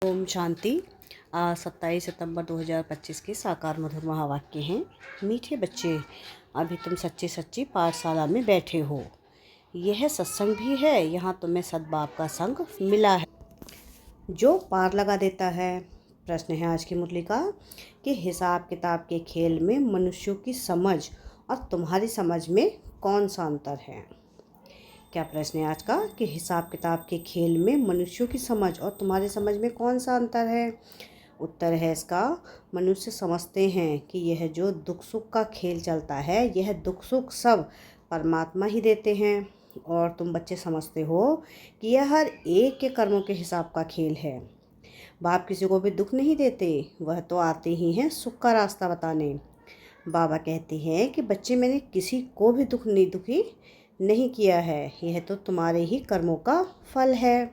ओम शांति। आज 27 सितंबर 2025 के साकार मधुर महावाक्य हैं। मीठे बच्चे, अभी तुम सच्ची सच्ची पाठशाला में बैठे हो। यह सत्संग भी है, यहाँ तुम्हें सद्भाव का संग मिला है जो पार लगा देता है। प्रश्न है आज की मुरली का कि हिसाब किताब के खेल में मनुष्यों की समझ और तुम्हारी समझ में कौन सा अंतर है। क्या प्रश्न है आज का कि हिसाब किताब के खेल में मनुष्यों की समझ और तुम्हारी समझ में कौन सा अंतर है। उत्तर है इसका, मनुष्य समझते हैं कि यह जो दुख सुख का खेल चलता है, यह दुख सुख सब परमात्मा ही देते हैं, और तुम बच्चे समझते हो कि यह हर एक के कर्मों के हिसाब का खेल है। बाप किसी को भी दुख नहीं देते, वह तो आते ही हैं सुख का रास्ता बताने। बाबा कहते हैं कि बच्चे, मैंने किसी को भी दुखी नहीं किया है, यह तो तुम्हारे ही कर्मों का फल है।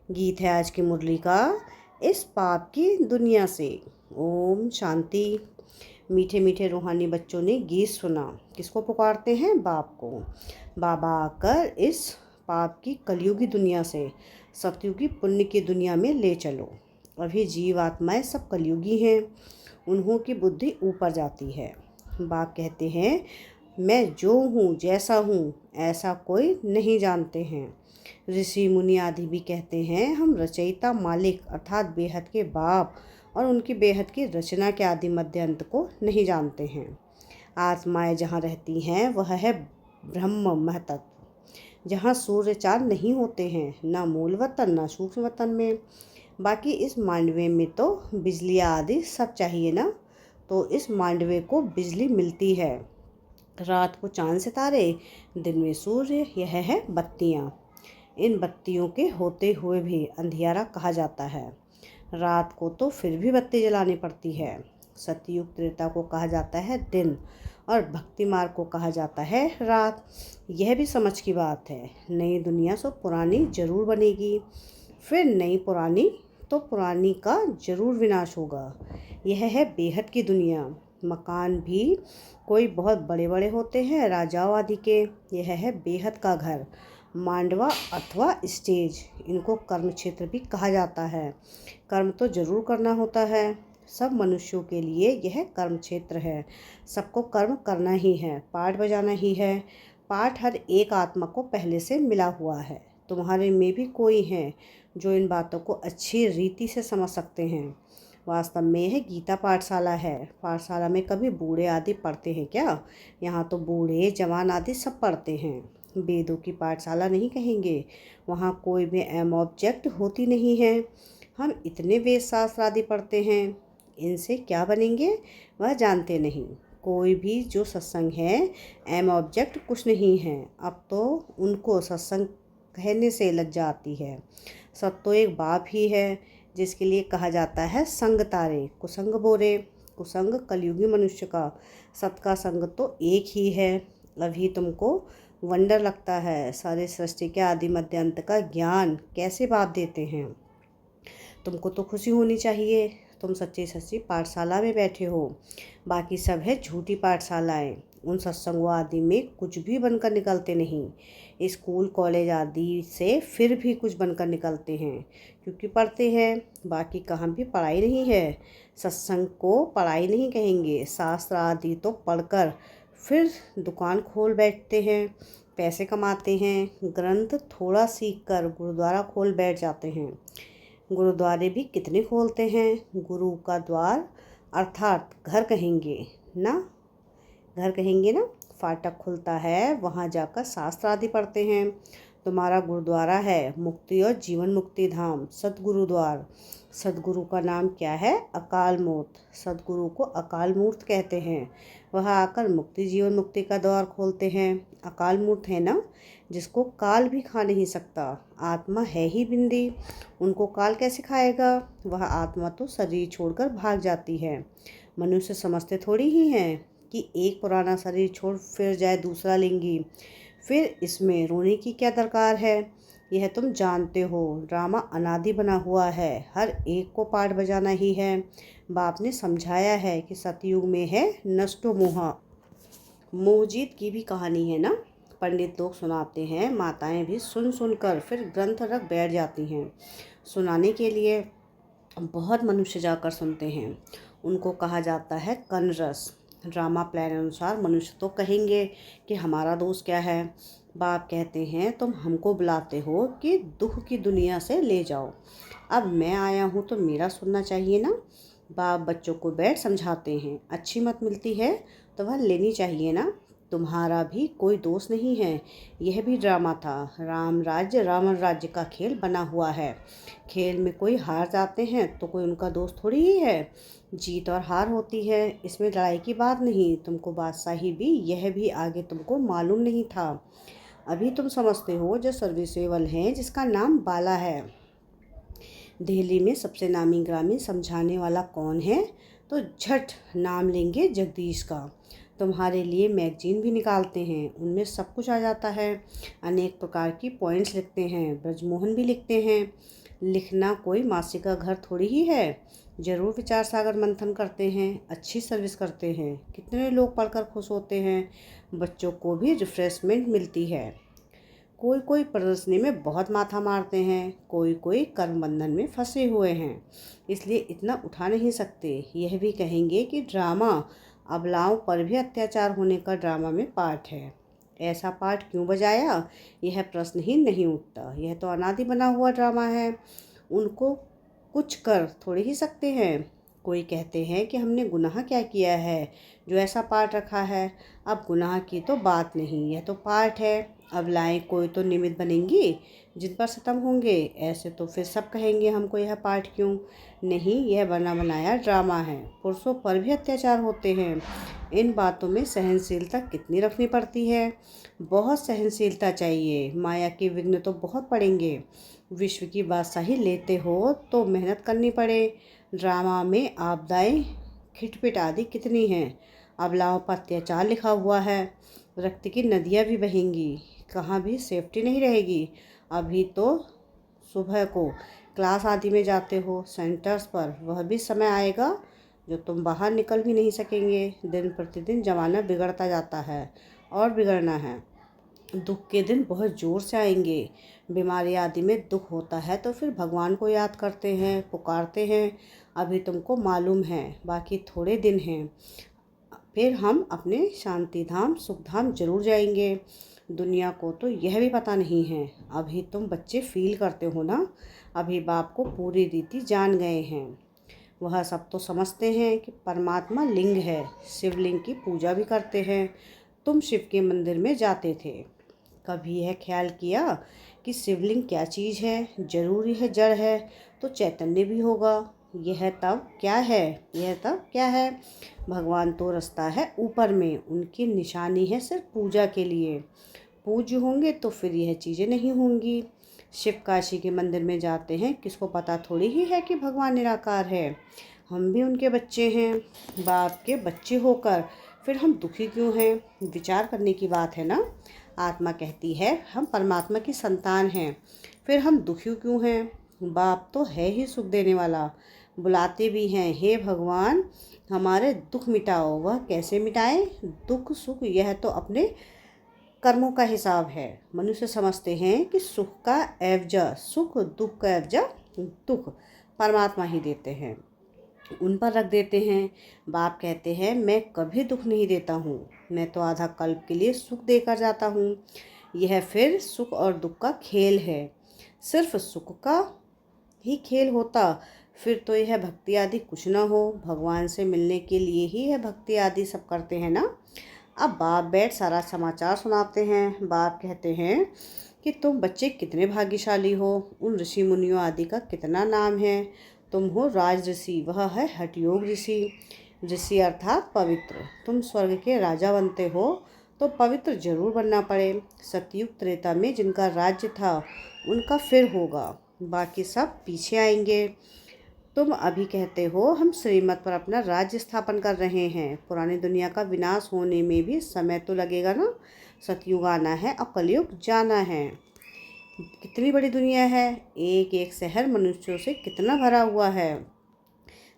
गीत है आज की मुरली का, इस पाप की दुनिया से। ओम शांति। मीठे मीठे रूहानी बच्चों ने गीत सुना। किसको पुकारते हैं? बाप को। बाबा आकर इस पाप की कलयुगी दुनिया से सतयुगी पुण्य की दुनिया में ले चलो। अभी जीव आत्माएं सब कलयुगी हैं, उन्हों की बुद्धि ऊपर जाती है। बाप कहते हैं, मैं जो हूँ, जैसा हूँ, ऐसा कोई नहीं जानते हैं। ऋषि मुनि आदि भी कहते हैं, हम रचयिता मालिक अर्थात बेहद के बाप और उनकी बेहद की रचना के आदि मध्य अंत को नहीं जानते हैं। आत्माएं जहाँ रहती हैं वह है ब्रह्म महतत्व, जहाँ सूर्य चाँद नहीं होते हैं, ना मूल वतन ना सूक्ष्म वतन में। बाकी इस मांडवे में तो बिजलियाँ आदि सब चाहिए ना, तो इस मांडवे को बिजली मिलती है। रात को चांद सितारे, दिन में सूर्य, यह है बत्तियाँ। इन बत्तियों के होते हुए भी अंधियारा कहा जाता है। रात को तो फिर भी बत्ती जलानी पड़ती है। सतयुग त्रेता को कहा जाता है दिन, और भक्ति मार्ग को कहा जाता है रात। यह भी समझ की बात है, नई दुनिया सो पुरानी जरूर बनेगी, फिर नई पुरानी, तो पुरानी का जरूर विनाश होगा। यह है बेहद की दुनिया। मकान भी कोई बहुत बड़े बड़े होते हैं राजाओं आदि के, यह है बेहद का घर, मांडवा अथवा स्टेज। इनको कर्म क्षेत्र भी कहा जाता है। कर्म तो जरूर करना होता है, सब मनुष्यों के लिए यह कर्म क्षेत्र है। सबको कर्म करना ही है, पाठ बजाना ही है। पाठ हर एक आत्मा को पहले से मिला हुआ है। तुम्हारे में भी कोई है जो इन बातों को अच्छी रीति से समझ सकते हैं। वास्तव में यह गीता पाठशाला है। पाठशाला में कभी बूढ़े आदि पढ़ते हैं क्या? यहाँ तो बूढ़े जवान आदि सब पढ़ते हैं। वेदों की पाठशाला नहीं कहेंगे, वहाँ कोई भी एम ऑब्जेक्ट होती नहीं है। हम इतने वेद शास्त्र आदि पढ़ते हैं, इनसे क्या बनेंगे वह जानते नहीं। कोई भी जो सत्संग है, एम ऑब्जेक्ट कुछ नहीं है। अब तो उनको सत्संग कहने से लज्जा आती है। सब तो एक बाप ही है, जिसके लिए कहा जाता है संग तारे कुसंग बोरे। कुसंग कलयुगी मनुष्य का, सत का संग तो एक ही है। अभी तुमको वंडर लगता है, सारे सृष्टि के आदि मध्य अंत का ज्ञान कैसे बाप देते हैं। तुमको तो खुशी होनी चाहिए, तुम सच्ची सच्ची पाठशाला में बैठे हो। बाकी सब है झूठी पाठशालाएं। उन सत्संगों आदि में कुछ भी बनकर निकलते नहीं। स्कूल कॉलेज आदि से फिर भी कुछ बनकर निकलते हैं, क्योंकि पढ़ते हैं। बाकी कहाँ भी पढ़ाई नहीं है। सत्संग को पढ़ाई नहीं कहेंगे। शास्त्र आदि तो पढ़कर फिर दुकान खोल बैठते हैं, पैसे कमाते हैं। ग्रंथ थोड़ा सीख कर गुरुद्वारा खोल बैठ जाते हैं। गुरुद्वारे भी कितने खोलते हैं। गुरु का द्वार अर्थात घर कहेंगे ना, घर कहेंगे ना, फाटक खुलता है, वहाँ जाकर शास्त्र आदि पढ़ते हैं। तुम्हारा गुरुद्वारा है मुक्ति और जीवन मुक्ति धाम, सतगुरुद्वार। सतगुरु का नाम क्या है? अकाल मूर्त। सतगुरु को अकाल मूर्त कहते हैं। वह आकर मुक्ति जीवन मुक्ति का द्वार खोलते हैं। अकाल मूर्त है ना, जिसको काल भी खा नहीं सकता। आत्मा है ही बिंदी, उनको काल कैसे खाएगा? वह आत्मा तो शरीर छोड़कर भाग जाती है। मनुष्य समझते थोड़ी ही हैं कि एक पुराना शरीर छोड़ फिर जाए दूसरा लेंगी, फिर इसमें रोने की क्या दरकार है। यह तुम जानते हो, ड्रामा अनादि बना हुआ है, हर एक को पाठ बजाना ही है। बाप ने समझाया है कि सतयुग में है नष्टो मोहा। मोहजीत की भी कहानी है ना, पंडित लोग सुनाते हैं, माताएं भी सुन सुनकर फिर ग्रंथ रख बैठ जाती हैं सुनाने के लिए। बहुत मनुष्य जाकर सुनते हैं। उनको कहा जाता है कनरस। ड्रामा प्लान अनुसार मनुष्य तो कहेंगे कि हमारा दोष क्या है। बाप कहते हैं तुम हमको बुलाते हो कि दुख की दुनिया से ले जाओ, अब मैं आया हूँ तो मेरा सुनना चाहिए ना। बाप बच्चों को बैठ समझाते हैं, अच्छी मत मिलती है तो वह लेनी चाहिए ना। तुम्हारा भी कोई दोष नहीं है, यह भी ड्रामा था। राम राज्य रावण राज्य का खेल बना हुआ है। खेल में कोई हार जाते हैं तो कोई उनका दोस्त थोड़ी ही है। जीत और हार होती है, इसमें लड़ाई की बात नहीं। तुमको बादशाही भी यह भी आगे तुमको मालूम नहीं था। अभी तुम समझते हो जो सर्विसेबल है, जिसका नाम बाला है। दिल्ली में सबसे नामी ग्रामीण समझाने वाला कौन है, तो झट नाम लेंगे जगदीश का। तुम्हारे लिए मैगजीन भी निकालते हैं, उनमें सब कुछ आ जाता है। अनेक प्रकार की पॉइंट्स लिखते हैं, ब्रजमोहन भी लिखते हैं। लिखना कोई मासी का घर थोड़ी ही है। ज़रूर विचार सागर मंथन करते हैं, अच्छी सर्विस करते हैं। कितने लोग पढ़कर खुश होते हैं, बच्चों को भी रिफ्रेशमेंट मिलती है। कोई कोई प्रदर्शनी में बहुत माथा मारते हैं, कोई कोई कर्म बंधन में फंसे हुए हैं, इसलिए इतना उठा नहीं सकते। यह भी कहेंगे कि ड्रामा अबलाओं पर भी अत्याचार होने का ड्रामा में पार्ट है। ऐसा पार्ट क्यों बजाया, यह प्रश्न ही नहीं उठता। यह तो अनादि बना हुआ ड्रामा है, उनको कुछ कर थोड़े ही सकते हैं। कोई कहते हैं कि हमने गुनाह क्या किया है जो ऐसा पार्ट रखा है। अब गुनाह की तो बात नहीं, यह तो पार्ट है। अब लाएं कोई तो निमित्त बनेंगी जिन पर सितम होंगे। ऐसे तो फिर सब कहेंगे हमको यह पार्ट क्यों नहीं, यह बना बनाया ड्रामा है। पुरुषों पर भी अत्याचार होते हैं। इन बातों में सहनशीलता कितनी रखनी पड़ती है, बहुत सहनशीलता चाहिए। माया के विघ्न तो बहुत पड़ेंगे। विश्व की बादशाही लेते हो तो मेहनत करनी पड़े। ड्रामा में आपदाएं खिटपिट आदि कितनी हैं। अबलाओं पर अत्याचार लिखा हुआ है, रक्त की नदियाँ भी बहेंगी, कहाँ भी सेफ्टी नहीं रहेगी। अभी तो सुबह को क्लास आदि में जाते हो सेंटर्स पर, वह भी समय आएगा जो तुम बाहर निकल भी नहीं सकेंगे। दिन प्रतिदिन ज़माना बिगड़ता जाता है और बिगड़ना है। दुख के दिन बहुत ज़ोर से आएंगे। बीमारी आदि में दुख होता है तो फिर भगवान को याद करते हैं, पुकारते हैं। अभी तुमको मालूम है बाकी थोड़े दिन हैं, फिर हम अपने शांति धाम सुख धाम जरूर जाएंगे। दुनिया को तो यह भी पता नहीं है। अभी तुम बच्चे फील करते हो ना, अभी बाप को पूरी रीति जान गए हैं। वह सब तो समझते हैं कि परमात्मा लिंग है, शिवलिंग की पूजा भी करते हैं। तुम शिव के मंदिर में जाते थे, कभी यह ख्याल किया कि शिवलिंग क्या चीज़ है। जरूरी है जड़ है तो चैतन्य भी होगा। यह तब क्या है, यह तब क्या है। भगवान तो रास्ता है ऊपर में, उनकी निशानी है सिर्फ पूजा के लिए। पूज्य होंगे तो फिर यह चीज़ें नहीं होंगी। शिव काशी के मंदिर में जाते हैं, किसको पता थोड़ी ही है कि भगवान निराकार है। हम भी उनके बच्चे हैं, बाप के बच्चे होकर फिर हम दुखी क्यों हैं, विचार करने की बात है ना। आत्मा कहती है हम परमात्मा की संतान हैं, फिर हम दुखी क्यों हैं। बाप तो है ही सुख देने वाला, बुलाते भी हैं, हे भगवान हमारे दुख मिटाओ। वह कैसे मिटाए दुख सुख, यह तो अपने कर्मों का हिसाब है। मनुष्य समझते हैं कि सुख का एवजा सुख, दुख का एवजा दुख परमात्मा ही देते हैं, उन पर रख देते हैं। बाप कहते हैं मैं कभी दुख नहीं देता हूँ, मैं तो आधा कल्प के लिए सुख देकर जाता हूँ। यह फिर सुख और दुख का खेल है। सिर्फ सुख का ही खेल होता फिर तो यह भक्ति आदि कुछ ना हो। भगवान से मिलने के लिए ही यह भक्ति आदि सब करते हैं ना। अब बाप बैठ सारा समाचार सुनाते हैं। बाप कहते हैं कि तुम बच्चे कितने भाग्यशाली हो, उन ऋषि मुनियों आदि का कितना नाम है। तुम हो राज ऋषि, वह है हठयोग ऋषि। ऋषि अर्थात पवित्र। तुम स्वर्ग के राजा बनते हो तो पवित्र जरूर बनना पड़े। सतयुग त्रेता में जिनका राज्य था उनका फिर होगा, बाकी सब पीछे आएंगे। तुम अभी कहते हो हम श्रीमत पर अपना राज्य स्थापन कर रहे हैं। पुरानी दुनिया का विनाश होने में भी समय तो लगेगा ना। सतयुग आना है और कलयुग जाना है। कितनी बड़ी दुनिया है, एक एक शहर मनुष्यों से कितना भरा हुआ है।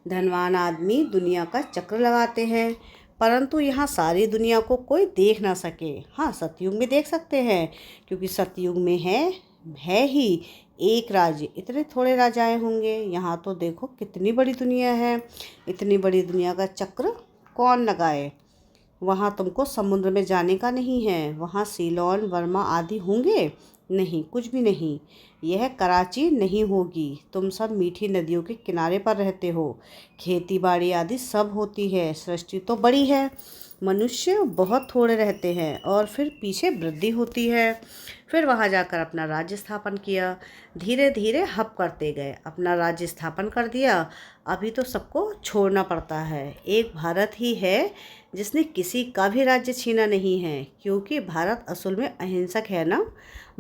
धनवान आदमी दुनिया का चक्र लगाते हैं, परंतु यहाँ सारी दुनिया को कोई देख ना सके। हाँ, सतयुग में देख सकते हैं, क्योंकि सतयुग में है ही एक राज्य, इतने थोड़े राजाएं होंगे। यहाँ तो देखो कितनी बड़ी दुनिया है, इतनी बड़ी दुनिया का चक्र कौन लगाए। वहाँ तुमको समुद्र में जाने का नहीं है, वहाँ सीलोन वर्मा आदि होंगे नहीं, कुछ भी नहीं। यह कराची नहीं होगी। तुम सब मीठी नदियों के किनारे पर रहते हो, खेती बाड़ी आदि सब होती है। सृष्टि तो बड़ी है, मनुष्य बहुत थोड़े रहते हैं और फिर पीछे वृद्धि होती है। फिर वहाँ जाकर अपना राज्य स्थापन किया, धीरे धीरे हब करते गए, अपना राज्य स्थापन कर दिया। अभी तो सबको छोड़ना पड़ता है। एक भारत ही है जिसने किसी का भी राज्य छीना नहीं है, क्योंकि भारत असल में अहिंसक है ना।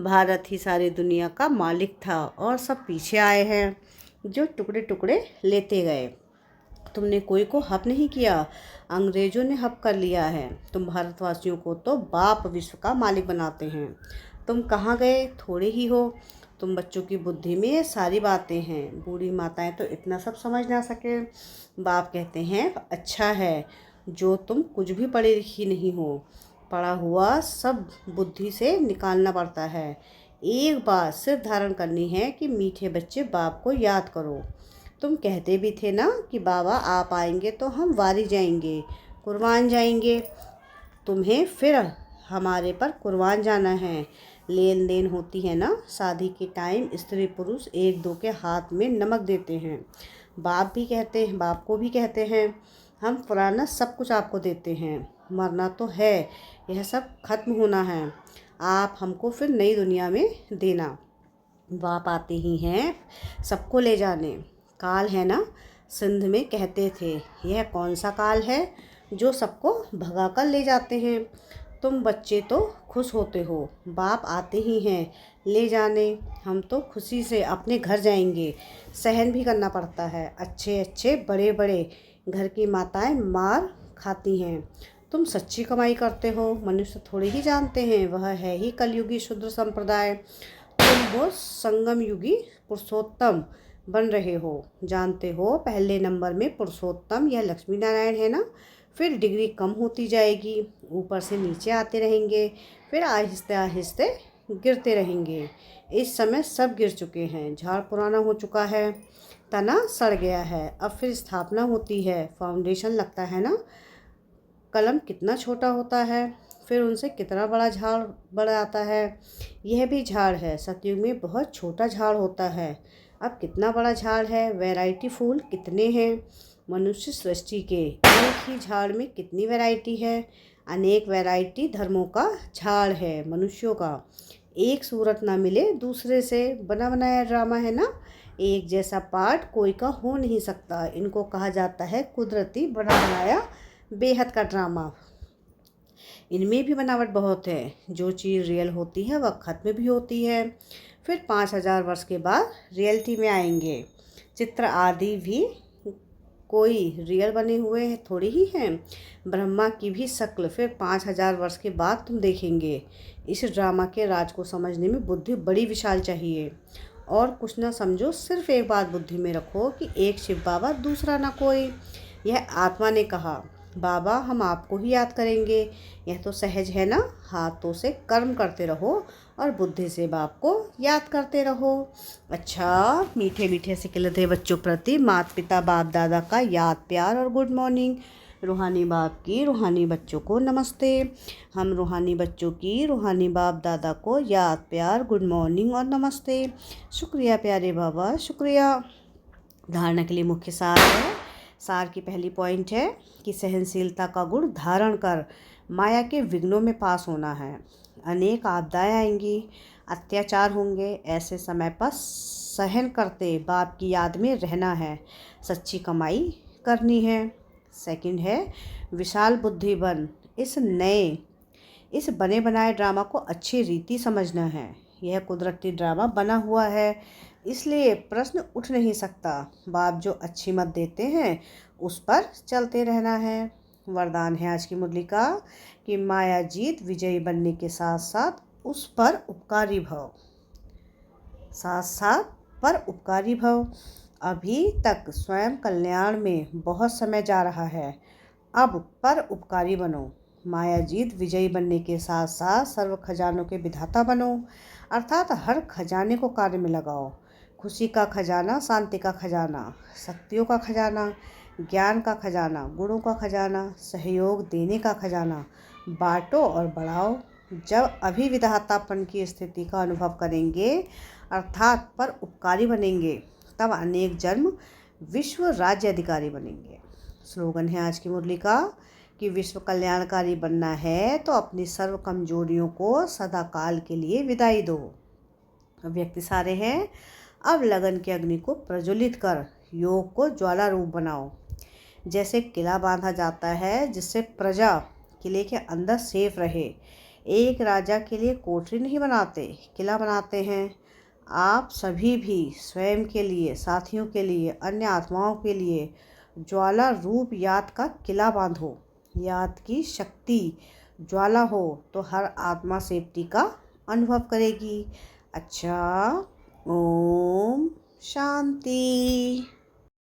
भारत ही सारी दुनिया का मालिक था और सब पीछे आए हैं जो टुकड़े टुकड़े लेते गए। तुमने कोई को हब नहीं किया, अंग्रेजों ने हब कर लिया है। तुम भारतवासियों को तो बाप विश्व का मालिक बनाते हैं। तुम कहाँ गए, थोड़े ही हो। तुम बच्चों की बुद्धि में ये सारी बातें हैं। बूढ़ी माताएं तो इतना सब समझ ना सके। बाप कहते हैं अच्छा है जो तुम कुछ भी पढ़े लिखी नहीं हो। पढ़ा हुआ सब बुद्धि से निकालना पड़ता है। एक बात सिर्फ धारण करनी है कि मीठे बच्चे बाप को याद करो। तुम कहते भी थे ना कि बाबा आप आएंगे तो हम वारी जाएंगे, कुर्बान जाएंगे। तुम्हें फिर हमारे पर कुर्बान जाना है। लेन देन होती है ना, शादी के टाइम स्त्री पुरुष एक दो के हाथ में नमक देते हैं। बाप को भी कहते हैं हम पुराना सब कुछ आपको देते हैं। मरना तो है, यह सब खत्म होना है। आप हमको फिर नई दुनिया में देना। बाप आते ही हैं सबको ले जाने। काल है ना, सिंध में कहते थे यह कौन सा काल है जो सबको भगा कर ले जाते हैं। तुम बच्चे तो खुश होते हो, बाप आते ही हैं ले जाने। हम तो खुशी से अपने घर जाएंगे। सहन भी करना पड़ता है, अच्छे अच्छे बड़े बड़े घर की माताएं मार खाती हैं। तुम सच्ची कमाई करते हो, मनुष्य थोड़े ही जानते हैं वह है ही कलयुगी शूद्र संप्रदाय। तुम वो संगम युगी पुरुषोत्तम बन रहे हो। जानते हो पहले नंबर में पुरुषोत्तम यह लक्ष्मी नारायण है ना। फिर डिग्री कम होती जाएगी, ऊपर से नीचे आते रहेंगे, फिर आहिस्ते आहिस्ते गिरते रहेंगे। इस समय सब गिर चुके हैं, झाड़ पुराना हो चुका है, तना सड़ गया है। अब फिर स्थापना होती है, फाउंडेशन लगता है ना। कलम कितना छोटा होता है, फिर उनसे कितना बड़ा झाड़ बढ़ आता है। यह भी झाड़ है, सतयुग में बहुत छोटा झाड़ होता है, अब कितना बड़ा झाड़ है। वैरायटी फूल कितने हैं मनुष्य सृष्टि के, एक ही झाड़ में कितनी वैरायटी है। अनेक वैरायटी धर्मों का झाड़ है मनुष्यों का। एक सूरत ना मिले दूसरे से, बना बनाया ड्रामा है ना। एक जैसा पार्ट कोई का हो नहीं सकता। इनको कहा जाता है कुदरती बना बनाया बेहद का ड्रामा। इनमें भी बनावट बहुत है। जो चीज़ रियल होती है वह खत्म भी होती है। फिर 5000 वर्ष के बाद रियलिटी में आएंगे। चित्र आदि भी कोई रियल बने हुए हैं थोड़ी ही हैं। ब्रह्मा की भी शक्ल फिर 5000 वर्ष के बाद तुम देखेंगे। इस ड्रामा के राज को समझने में बुद्धि बड़ी विशाल चाहिए। और कुछ ना समझो, सिर्फ एक बात बुद्धि में रखो कि एक शिव बाबा दूसरा ना कोई। यह आत्मा ने कहा बाबा हम आपको ही याद करेंगे। यह तो सहज है ना, हाथों से कर्म करते रहो और बुद्धि से बाप को याद करते रहो। अच्छा, मीठे मीठे से खिलते बच्चों प्रति माता पिता बाप दादा का याद प्यार और गुड मॉर्निंग। रूहानी बाप की रूहानी बच्चों को नमस्ते। हम रूहानी बच्चों की रूहानी बाप दादा को याद प्यार गुड मॉर्निंग और नमस्ते। शुक्रिया प्यारे बाबा, शुक्रिया। धारणा के लिए मुख्य सार है। सार की पहली पॉइंट है कि सहनशीलता का गुण धारण कर माया के विघ्नों में पास होना है। अनेक आपदाएं आएंगी, अत्याचार होंगे, ऐसे समय पर सहन करते बाप की याद में रहना है, सच्ची कमाई करनी है। सेकंड है विशाल बुद्धि बन। इस बने बनाए ड्रामा को अच्छी रीति समझना है। यह कुदरती ड्रामा बना हुआ है, इसलिए प्रश्न उठ नहीं सकता। बाप जो अच्छी मत देते हैं उस पर चलते रहना है। वरदान है आज की मुरली का कि माया जीत विजयी बनने के साथ साथ उस पर उपकारी भव, अभी तक स्वयं कल्याण में बहुत समय जा रहा है, अब पर उपकारी बनो। माया जीत विजयी बनने के साथ साथ सर्व खजानों के विधाता बनो। अर्थात हर खजाने को कार्य में लगाओ। खुशी का खजाना, शांति का खजाना, शक्तियों का खजाना, ज्ञान का खजाना, गुणों का खजाना, सहयोग देने का खजाना, बांटो और बढ़ाओ। जब अभिविधातापन की स्थिति का अनुभव करेंगे अर्थात पर उपकारी बनेंगे, तब अनेक जन्म विश्व राज्य अधिकारी बनेंगे। स्लोगन है आज की मुरली का कि विश्व कल्याणकारी बनना है तो अपनी सर्व कमजोरियों को सदाकाल के लिए विदाई दो। व्यक्ति सारे हैं, अब लगन की अग्नि को प्रज्वलित कर योग को ज्वाला रूप बनाओ। जैसे किला बांधा जाता है जिससे प्रजा किले के अंदर सेफ रहे। एक राजा के लिए कोठरी नहीं बनाते, किला बनाते हैं। आप सभी भी स्वयं के लिए, साथियों के लिए, अन्य आत्माओं के लिए ज्वाला रूप याद का किला बांधो। याद की शक्ति ज्वाला हो तो हर आत्मा सेफ्टी का अनुभव करेगी। अच्छा, ओम शांति।